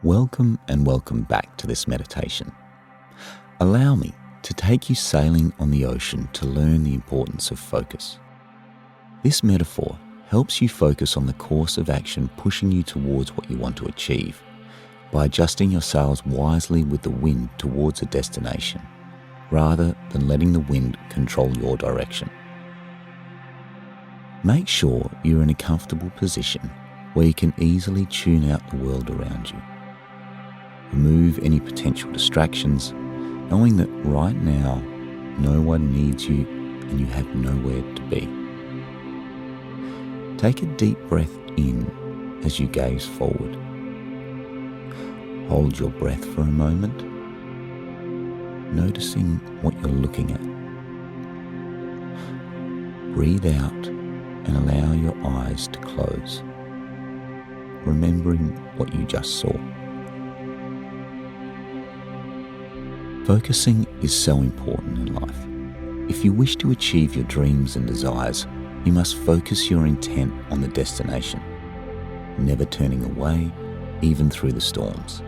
Welcome back to this meditation. Allow me to take you sailing on the ocean to learn the importance of focus. This metaphor helps you focus on the course of action pushing you towards what you want to achieve by adjusting your sails wisely with the wind towards a destination, rather than letting the wind control your direction. Make sure you're in a comfortable position where you can easily tune out the world around you. Remove any potential distractions, knowing that right now no one needs you and you have nowhere to be. Take a deep breath in as you gaze forward. Hold your breath for a moment, noticing what you're looking at. Breathe out and allow your eyes to close, remembering what you just saw. Focusing is so important in life. If you wish to achieve your dreams and desires, you must focus your intent on the destination, never turning away, even through the storms.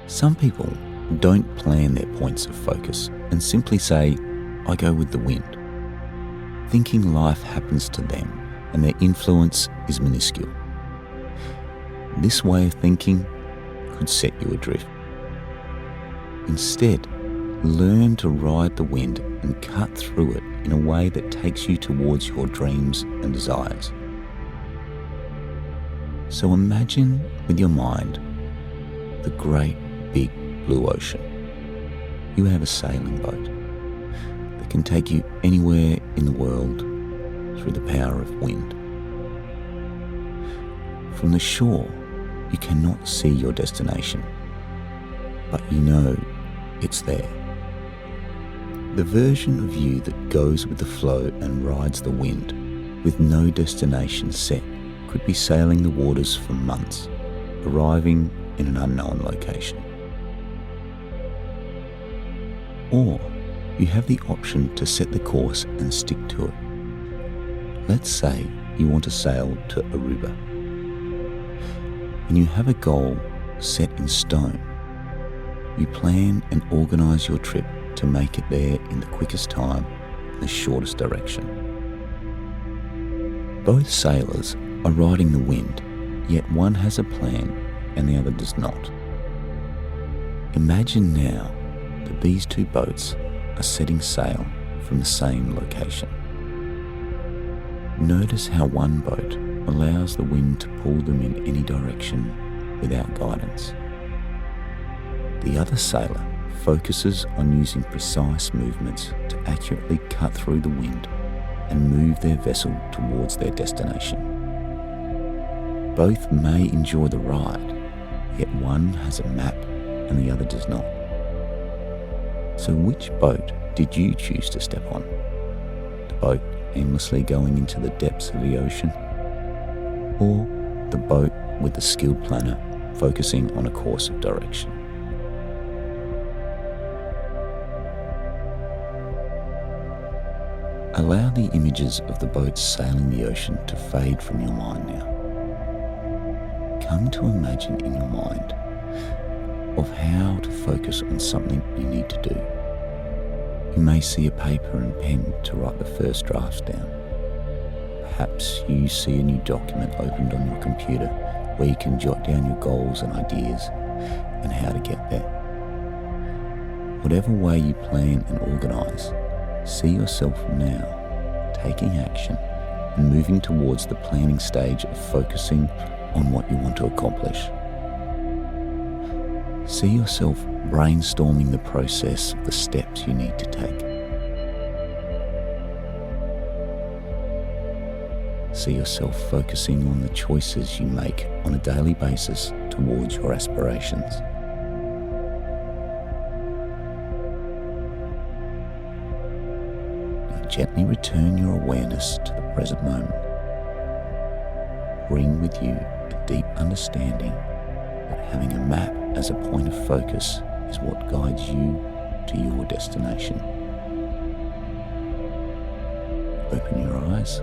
Some people don't plan their points of focus and simply say, "I go with the wind," thinking life happens to them and their influence is minuscule. This way of thinking could set you adrift. Instead, learn to ride the wind and cut through it in a way that takes you towards your dreams and desires. So imagine with your mind the great big blue ocean. You have a sailing boat that can take you anywhere in the world through the power of wind. From the shore, you cannot see your destination, but you know it's there. The version of you that goes with the flow and rides the wind with no destination set could be sailing the waters for months, arriving in an unknown location. Or you have the option to set the course and stick to it. Let's say you want to sail to Aruba. When you have a goal set in stone, you plan and organise your trip to make it there in the quickest time and the shortest direction. Both sailors are riding the wind, yet one has a plan and the other does not. Imagine now that these two boats are setting sail from the same location. Notice how one boat allows the wind to pull them in any direction without guidance. The other sailor focuses on using precise movements to accurately cut through the wind and move their vessel towards their destination. Both may enjoy the ride, yet one has a map and the other does not. So which boat did you choose to step on? The boat aimlessly going into the depths of the ocean? Or the boat with the skilled planner focusing on a course of direction? Allow the images of the boats sailing the ocean to fade from your mind now. Come to imagine in your mind of how to focus on something you need to do. You may see a paper and pen to write the first draft down. Perhaps you see a new document opened on your computer where you can jot down your goals and ideas and how to get there. Whatever way you plan and organise, see yourself now taking action and moving towards the planning stage of focusing on what you want to accomplish. See yourself brainstorming the process of the steps you need to take. See yourself focusing on the choices you make on a daily basis towards your aspirations. Now gently return your awareness to the present moment. Bring with you a deep understanding that having a map as a point of focus is what guides you to your destination. Open your eyes,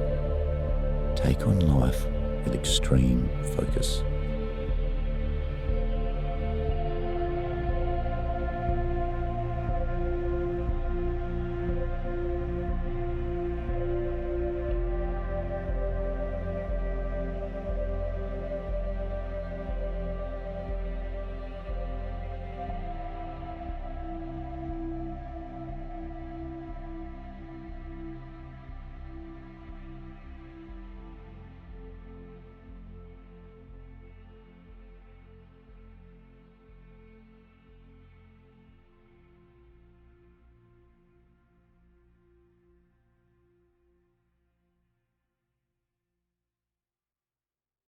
take on life with extreme focus.